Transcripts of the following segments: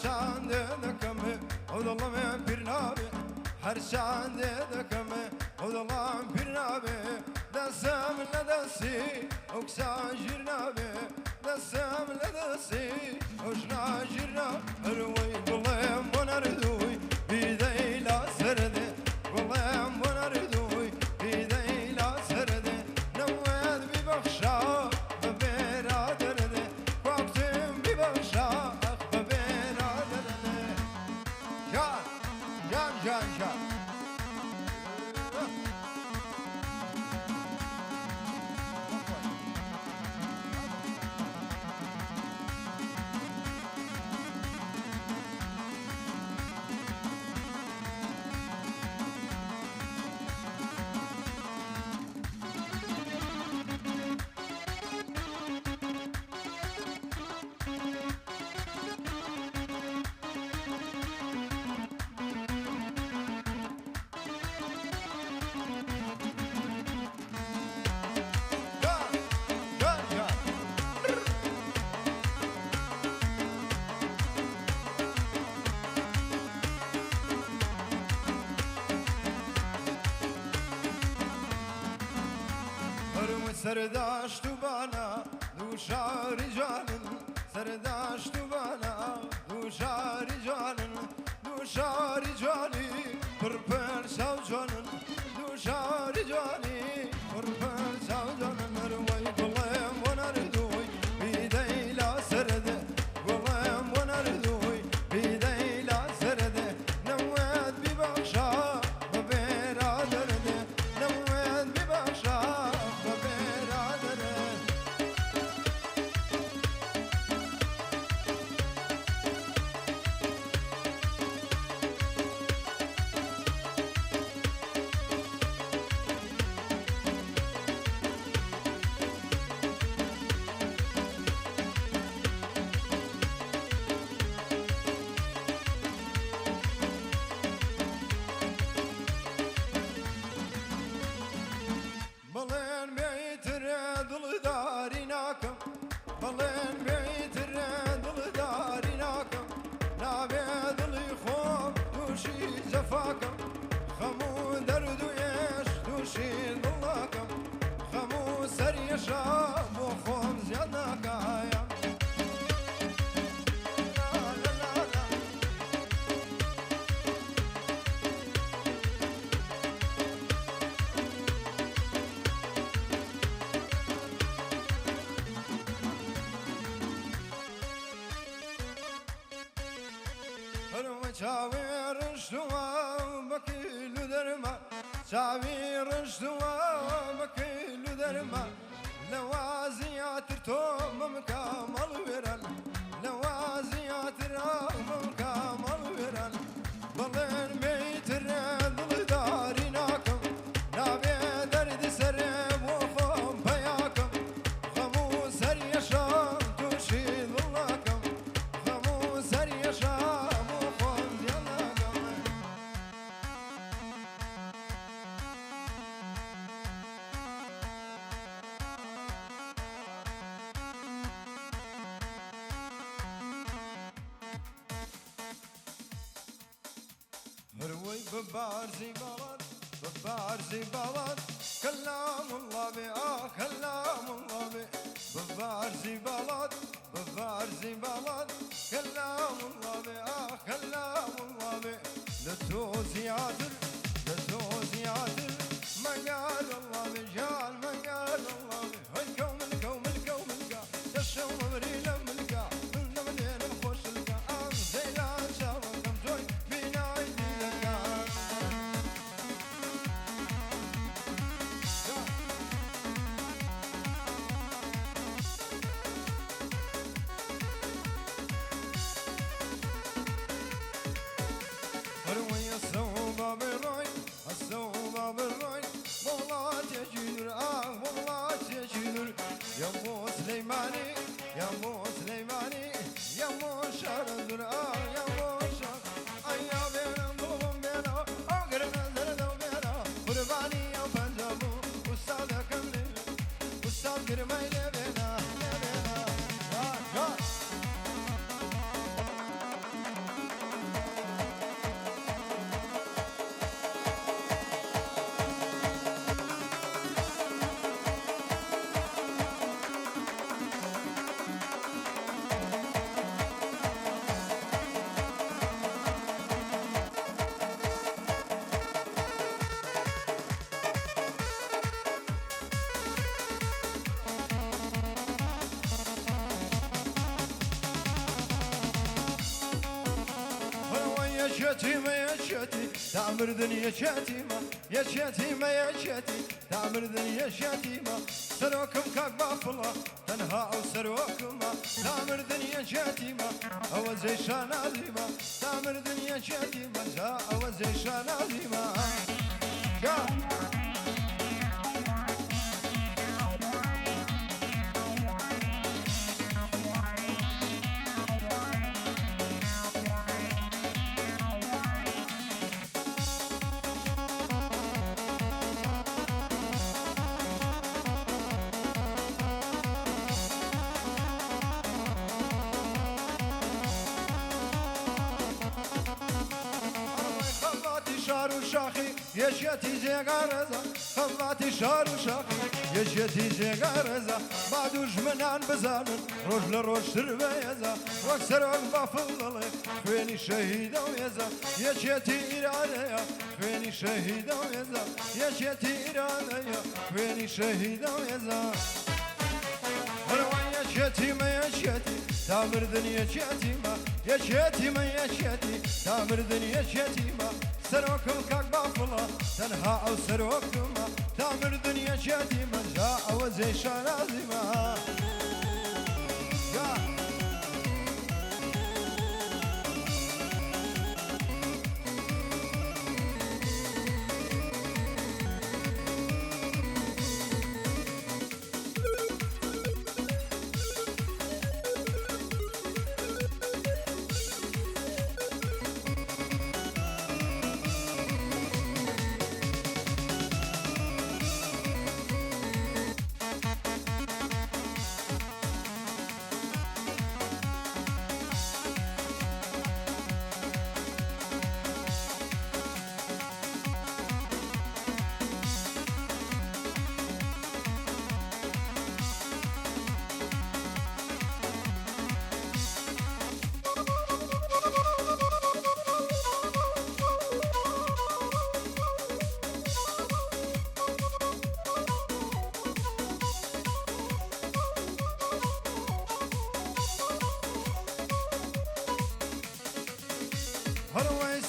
شان دكم والله ما برنابي هر شان دكم والله ما برنابي دسم لدسي وكساجر نابي دسم لدسي وشناجر نابي والله وانا ردوي بيدي لا سردي والله وانا ردوي بيدي لا سردي نواد ببخشا ببرادردي وقتم ببخشا ببرادردي جان سرداشت بانا دو شعر جانن سرداشت بانا دو شعر جانن دو شعر جانی پر ساو جانن دو شعر جانی پر ساو جانن روی گلم ونردوی بیدی لا سرده گلم ونردوی بیدی لا سرده نوید ببخشا ببرادرده نوید ببخشا بلين بيت الرد داري ناكم نابد اللي خوف دوشي زفاكم خمو درد ويش دوشي ضلاكم خمو سري شام وخوم زيادناكايا شاوير اشتوا بكيل درما شاوير اشتوا بكيل درما لوازيات توم مكامل ورل لوازيات رام مكامل ورل بلين بيت الرد داري ناكم نابي درد سرب وخوم بياكم خمو سري شام توشي ظلاكم خمو سري شام هروي ببارزي بلد كلام الله بآه كلام الله ببارزي بلد كلام الله بآه كلام الله لتوزي عادل ما قال الله بجال ما قال الله الكون تشوم مرينا ملكا من مليان الخوش لكا زيلان شاور كمتوي يا مو سليماني يا مو سليماني يا مو شرد يا مو شرد أيا بينا بوم بينا أقرب نزل دو بينا قرباني يا بنجابو أستاذ كملي أستاذ كرمي لبينا شتيمة يا شتي تعمر دنيا شتيمة يا شتيمة يا شتي تعمر دنيا شتيمة سروكم كاك بافلا تنها أو سروكم تعمر دنيا شتيمة أو زي شانازيمة تعمر دنيا شتيمة جا أو زي شانازيمة جا شاخي يشيتي زيغارزا خفاتي شار وشاخي يشيتي زيغارزا بعدو جمنان بزانن روج لروج تربيزا واكسر عقبا فضلي فيني شهيدة ويزا يشيتي إرادية فيني شهيدة ويزا يشيتي إرادية فيني شهيدة ويزا هروان يشيتي ما يشيتي تامر دنيا شيتيما يشيتي ما يشيتي تامر دنيا شيتيما سروكم كاك بافلا تنها أو سروكم تامر دنيا شتيمة جاء وزي شانازيمة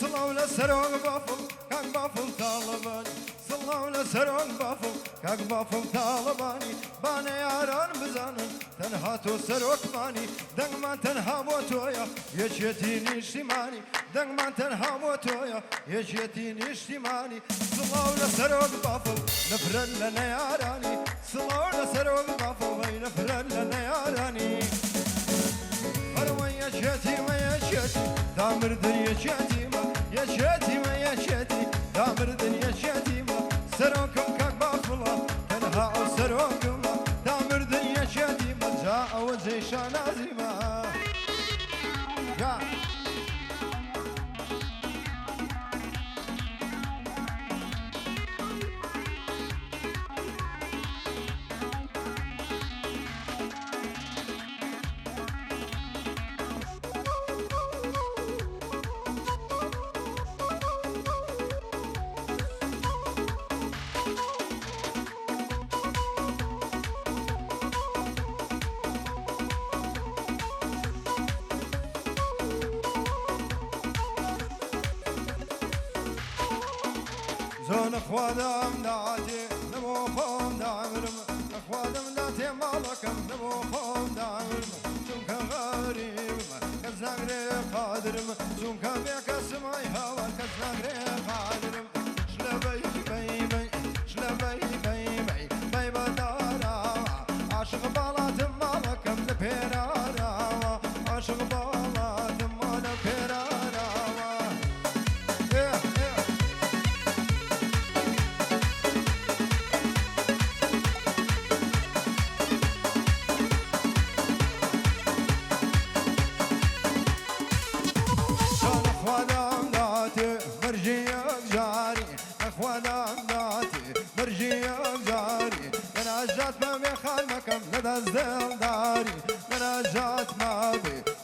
صلوا لسروق بافل كاك بافل طالباني صلوا لسروق بافل كاك بافل طالباني باني ياران بزانن تنهاتو سروق ماني دنگ ما تنها بوتويا يشيتيني اشتماني دنگ ما تنها بوتويا يشيتيني اشتماني صلوا لسروق بافل نفرن لنا ياراني صلوا لسروق بافل نفرن لنا ياراني هروان يشيتي ما يشيتي دامر دنيا شيتي يا شتيمة يا شتي دامر دنيا شتيمة سروكم كاك بافلا تنها أو سروكم دامر دنيا شتيمة جاء وزي شانازيمة زون اخوادم داتي نمو خوم دامرم اخوادم داتي مالكم نمو خوم دامرم زونكا غريم كزنغري قادرم زونكا بيك سماي هوا كزنغري قادرم شلبي بي بي شلبي بي بي بي بدارا عاشق بالاتم مالكم نبيرارا عاشق بالاتم مال بيرارا That's the daddy, when I just my baby,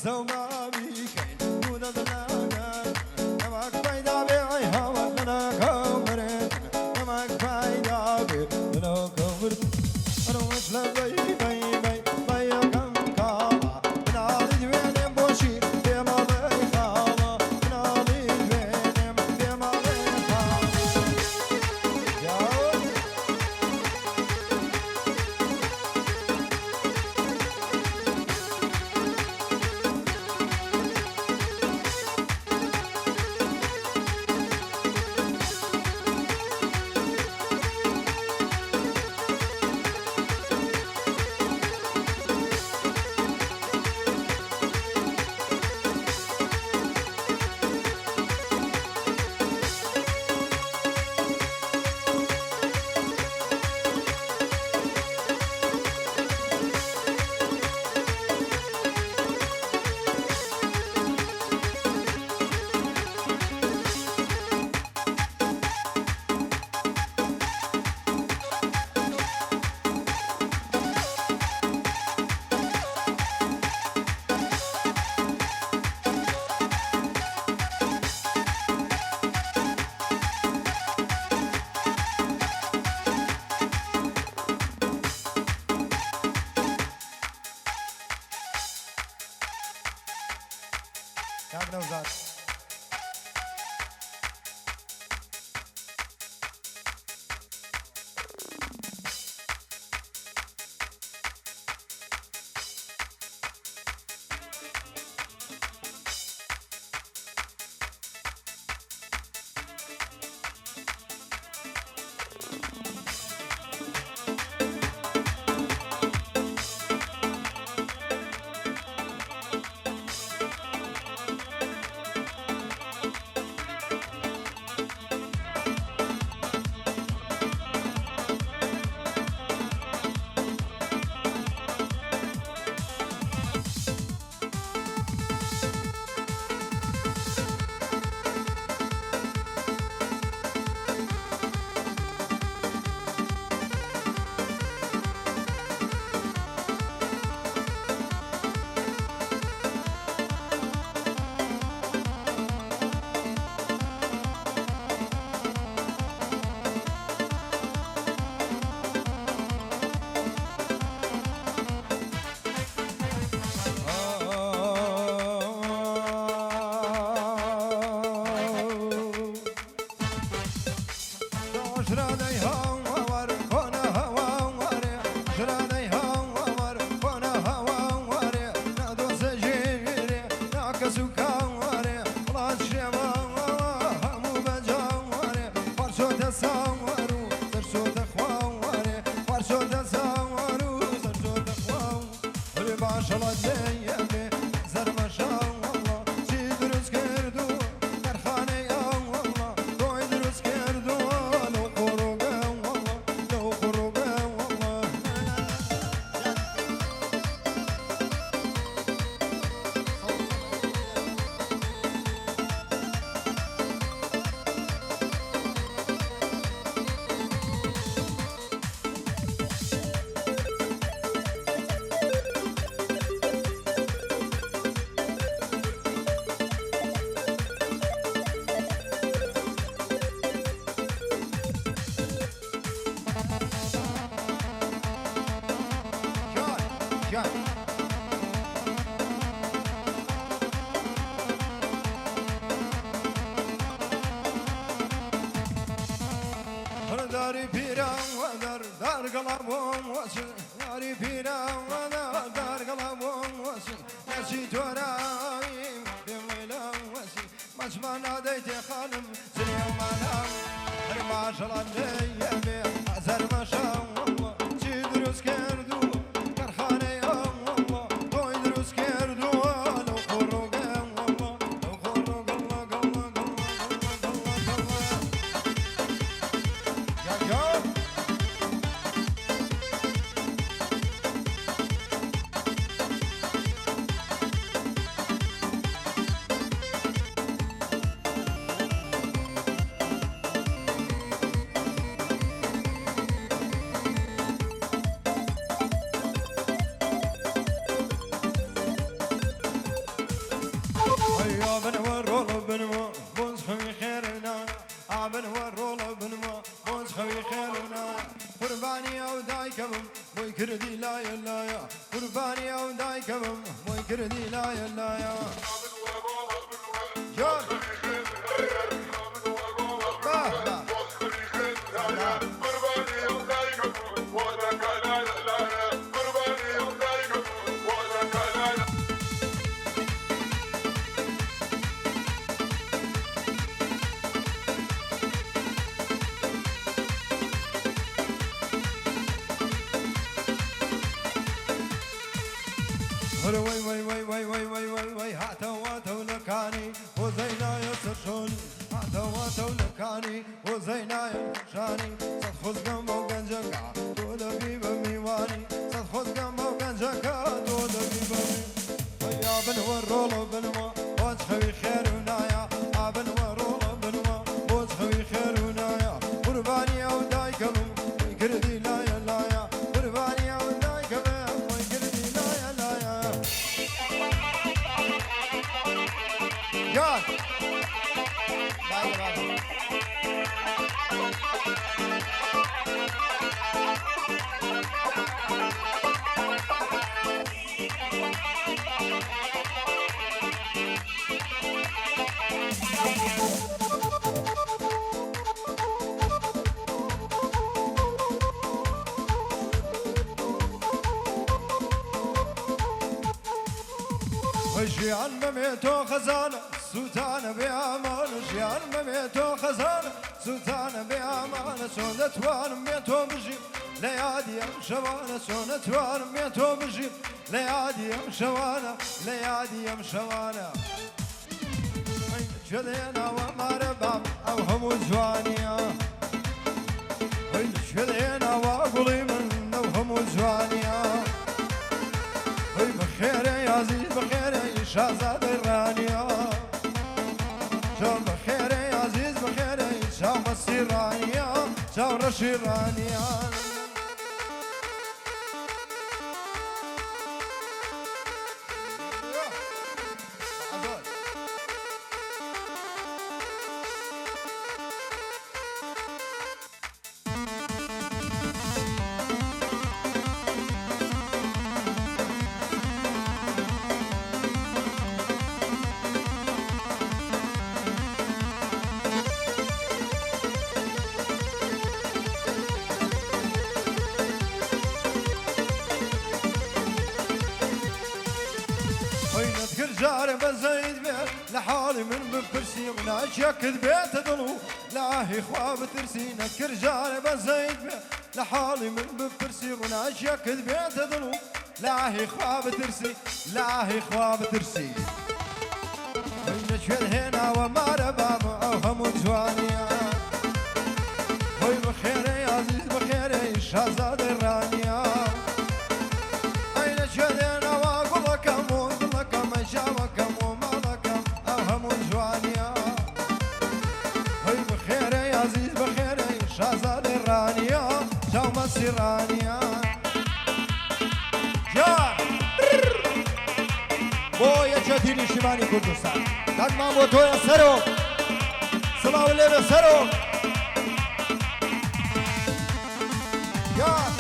سوما بيكين دودا دلانا نمك فايدة بي هوا لنا كومرين نمك فايدة بي لنا كومرين أنا مش لبي بي بي بي كم كاما بنادي جوين بوشي بما بي خاما بنادي جوين بما بي خاما جاوب كم نوزاد داري بيرا ودار دار قلبهم وسن داري بيرا ودار دار قلبهم وسن نسيت ورايم بميلا وسن مسمى ناديت خانم زليم منام ما شاء الله ليبي أزر ما شاء الله تدرس كردو كرخانة يا الله تدرس كردو لو خروج يا الله لو خروج الله الله الله الله الله يا هيا بنورول بنمو بوز خوي خيرنا بنورول بنمو بوز خوي خيرنا قرباني او دايكم موي كردي لا يا قرباني او دايكم موي كردي لا يا جون وي وي وي وي وي وي وي وي هاتوا واتوا لكاني وزينا يسرشوني هاتوا واتوا لكاني وزينا يسرشاني صدخوز قم وقنجكا دولا بيبا ميواني صدخوز قم وقنجكا دولا بيبا ميواني يا بن ورولو بنوا وجهي خير ونايا بن ورولو بنوا وجهي خير ونايا قرباني او دايكم كردي لا يا لا يا قرباني او دايكم كردي لا يا لا يا جان باي وجيان مميتو خزانة سلطانة بأمان وجيان مميتو خزانة سلطانة بأمان سونة توان ميتو بجيب ليادي يم شوانة سونة توان ميتو بجيب ليادي يم شوانة ليادي يم شوانة شذينا ومرباب أو هم زوانيا شذينا وأقولي من أو هم زوانيا بخير يا عزيز بخير يا شهزاد الرانيا شو بخير يا عزيز بخير يا شام السيرانيا شام الشيرانيا جاري بزيد بيت لحالي من بفرسي وناشيك بيت دلو لاهي خواب ترسي نكر جاري بزيد بيت لحالي من بفرسي وناشيك بيت دلو لاهي خواب ترسي لاهي خواب ترسي من شوال هنا ومار بابا او هم جوانيا هوي بخير يا عزيز بخير يا شهزاد الرانيا اين شوال هنا واقول لك شامكم ومالكم أهم جوانيا هاي بخير يا عزيز بخير يا شهزاد الرانيا شام السيرانيا جان بويا جديني شماني كردستان دقمان بوتويا سرو سلاو الليل سرو جان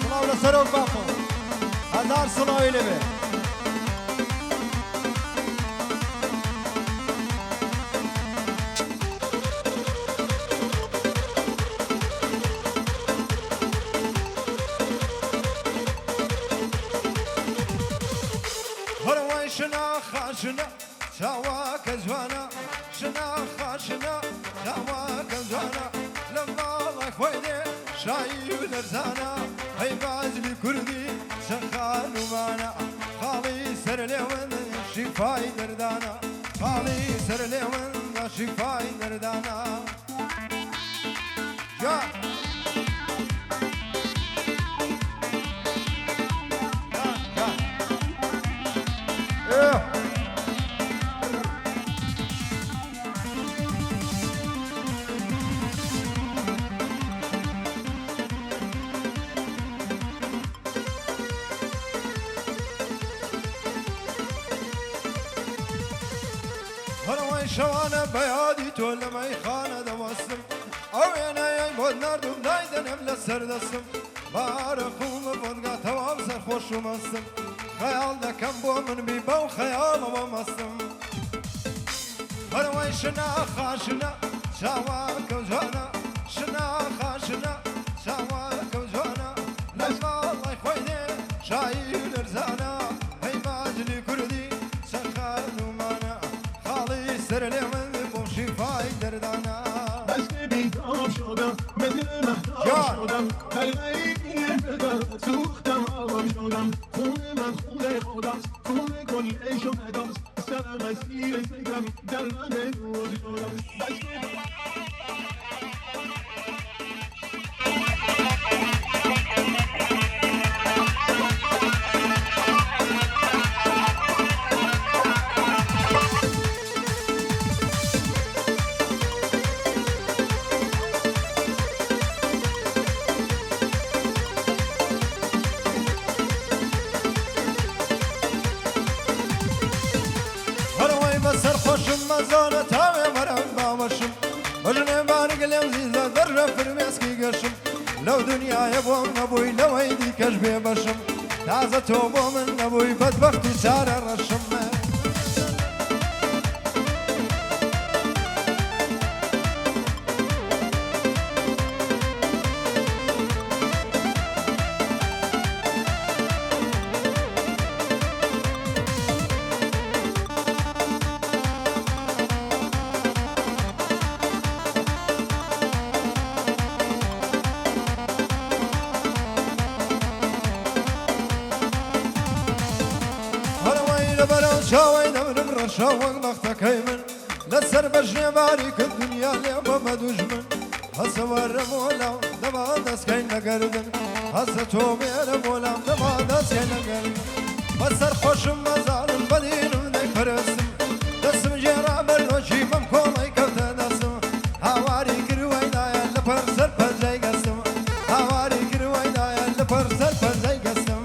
سلاو لسرو بافو هزار سلاو الليل شنا خاشنا شواك زوانا شنا خاشنا شواك زوانا لما الله خويدي شايب درزانا هاي بازلي كردي شخان ومانا خالي سر ليون شفاي دردانا خالي سر ليون شفاي دردانا جا هەروەی شەوانە بەیادی تۆ لە مەیخانە دەوەستم ئەو وێنەیەی بۆ نردم دایدەنێم لە سەردەستم بارە قوڵە بۆنگا تەواو سەرخۆش و مەستم خەیاڵ دەکەم بۆ من بی بەو خەیاڵەوە مەستم هەروەی شنا خاشنە چاواکە و جوانە شنا خاشنە چاواکە و جوانە لەش ماڵی خۆی دێ شایی لەرزانە هەی ماجلی کوردی سەرخان و مانە خاڵی سەر لێ من بۆ شیفای دەردانە بەشتی بیتام شدم مثل مهتاب شدم قلبی نفدار سوختم آوام شدم خون من خون خداست خون کل عیش و مداست سرم مسیر سکم در من روز شدم سەرخۆشم مەزانە تاوێ بەرەم باوەشم بژنێ بارگ لێم زیزە دەرە فرمێسکی گەشم لەو دنیاە بۆم نەبووی لەوەی دیکەش بێ بەشم تازە تۆ بۆ من نەبووی بەدبەختی چارە ڕەشم شاوی دەورم ڕەشە وەک بەختەکەی من لەسەر بەژنێ باری کرد دنیا لێ بەمە دوژمن هەسە وەرە بۆلام دەما دەستکەین لەگەردن هەسە تۆ بێرە بۆلام دەما دەستکەین لەگەردن بەسەر خۆشم مەزانم بەدینم نەیپەرستم دەستم ژێرا بەرنۆکی مەم کۆڵی کەوتە دەستم هاواری کردوەی دایە لەپەر سەر پەنجەی گەستم هاواری کردوەی دایە لەپەر سەر پەنجەی گەستم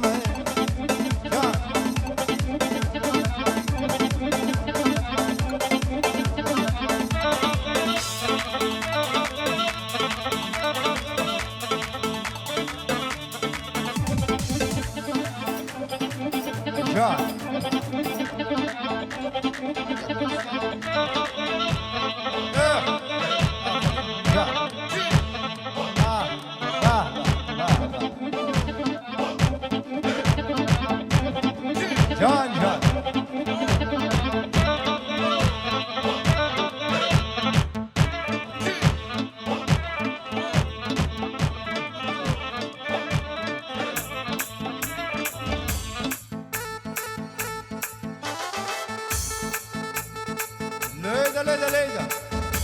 ليلى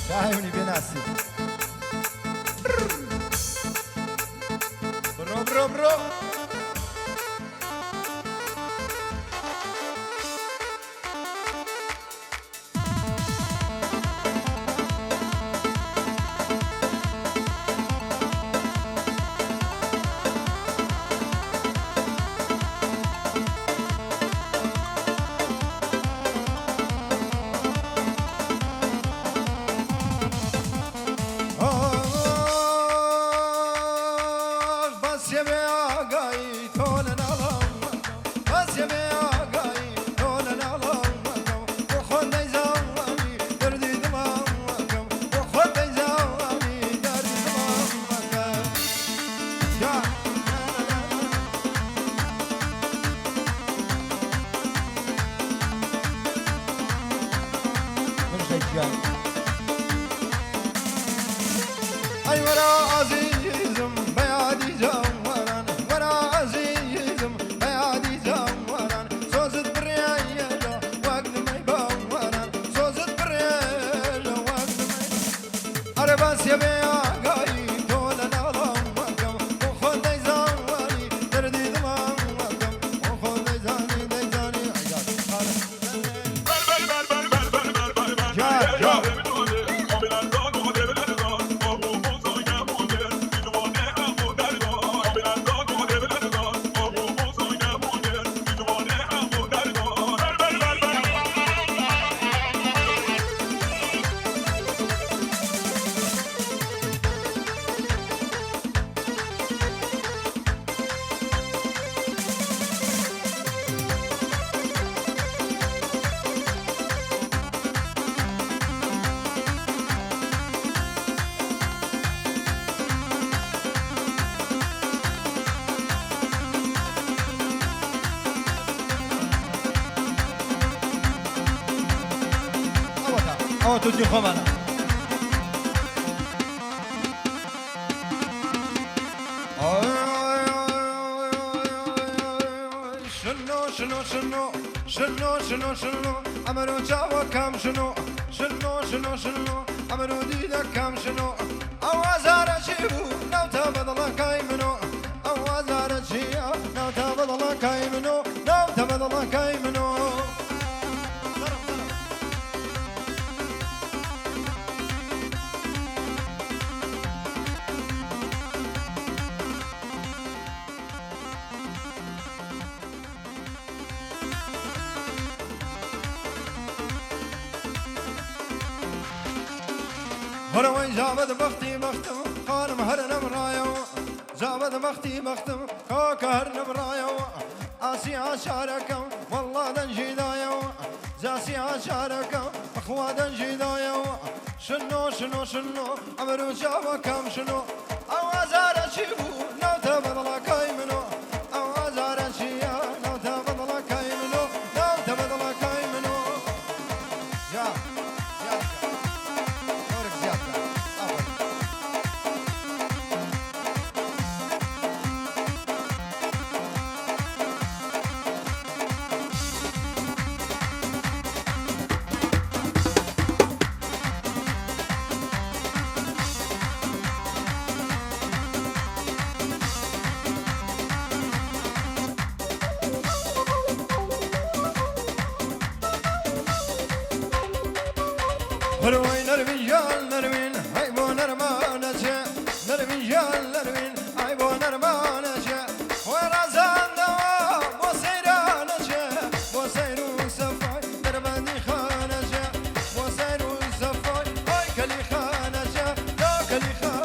شاهوني بناسي برو أي ورا عزيزم بيادي جمران ورا عزيزم بيادي جمران صوزت بريايا وقت ما يبوران صوزت بريايا وقت ما أرباس يا بيا قاي تولا نظام وكم وخذ زاني تردي ضمان وكم وخذ زاني او تودي خمنا شنو عملوا جاوا كم شنو عملوا ديدا كم شنو اوازار شيبو لو تبدل كايمنو اوازار شيا لو تبدل كايمنو لو تبدل كايمنو هروي جابد بختي بختم خانم هرنا برايو جابد بختي بختم كوك هرنا برايو آسي عشاركم والله دنجي دايو جاسي عشاركم أخوة دنجي دايو شنو عمرو جابا كم شنو أوازار شيبو لو تبدل كايمنو أوازار شيا لو تبدل كايمنو لو تبدل كايمنو يا هروي نروين هيبو نرمانشة نروين هيبو نرمانشة ورازان دوا بوسيرانشة بوسيرو سفاي درباني خانشة بوسيرو سفاي هاي كلي خانشة لا كلي خانشة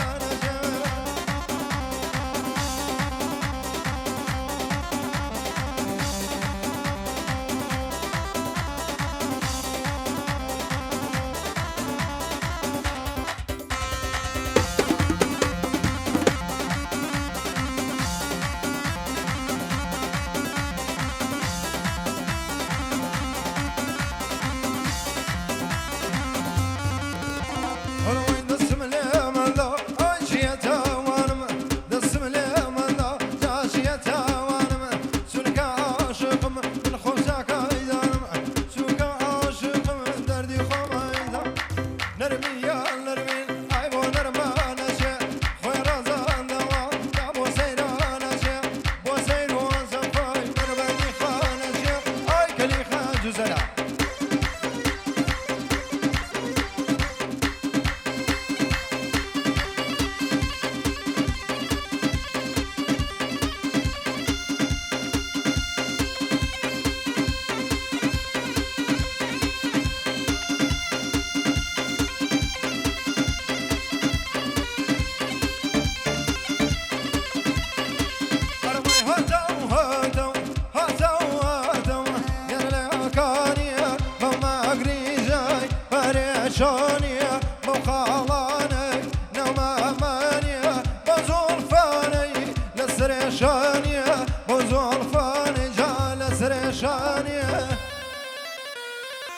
شانية مخالاني نوم أمانية بزول فاني لسر شانية بزول فاني جال سر شانية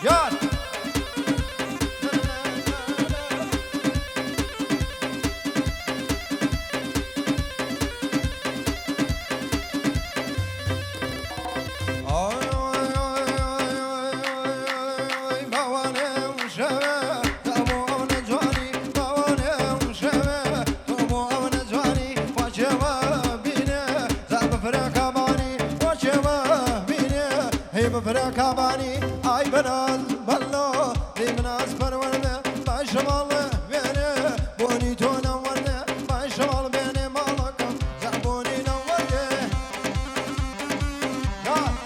يار بفركاباني اي بناز بلو دي مناز برونه باشمال بيني بوني تونا ورده باشمال بيني مالكم زعبوني نورده يا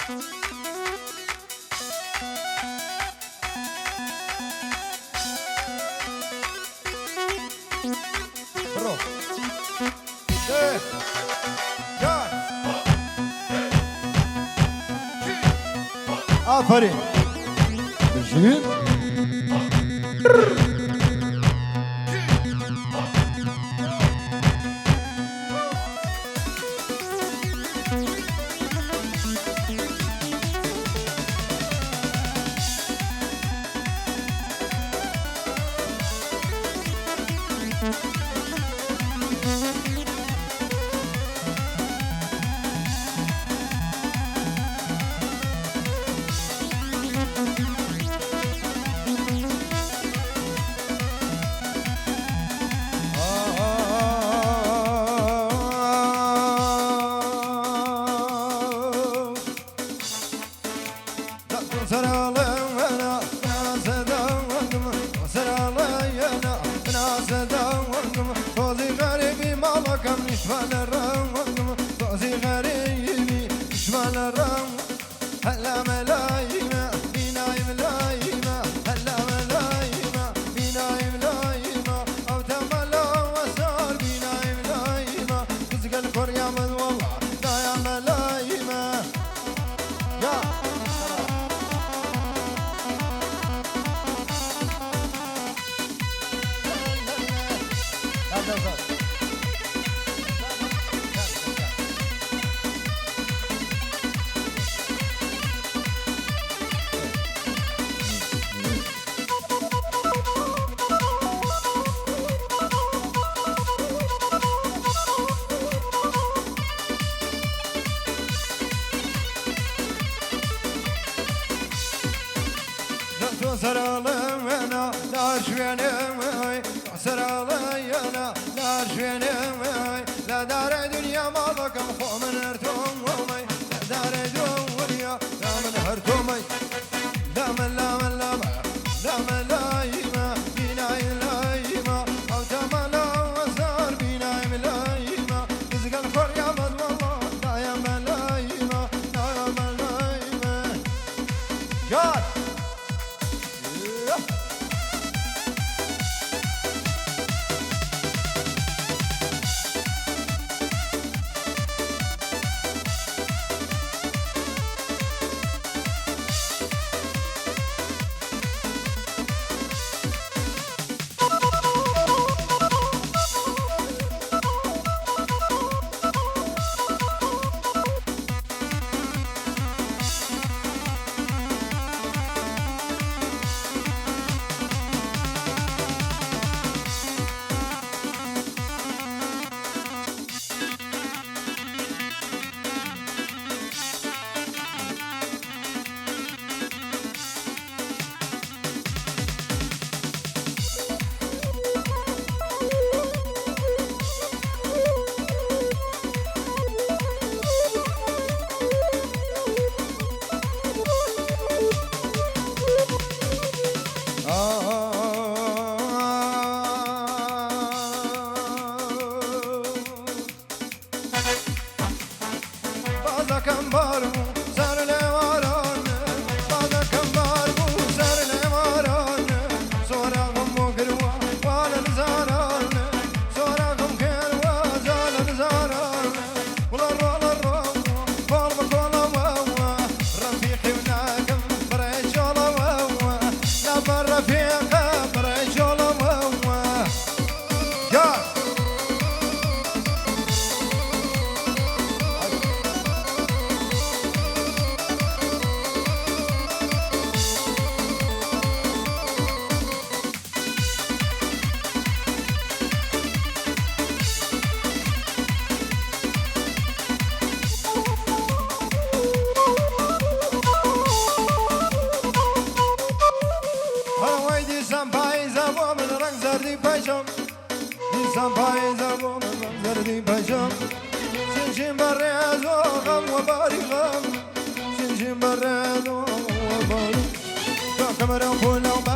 برو ايه جاي آفرین بشین هلا ملايمة بناي ملايمة هلا ملايمة بناي ملايمة أو تملا وسار بناي ملايمة رزق الكوريا من والله لا يا ملايمة يا سرالم انا لا شوينم سرالي انا لا شوينم لا دار دنيا مالك مخو من هرتم ومي لا دار دنيا لا من هرتمي لا من لا من لا لا من لايمة بناي لايمة او تملا وزار بناي ملايمة رزق الكوريا من والله لا يا ملايمة لا يا ملايمة جاد İnsan payza boğmanın zerdi paşam Şinşin barrez oğam ve barikam Şinşin barrez oğam ve barikam Kamera pula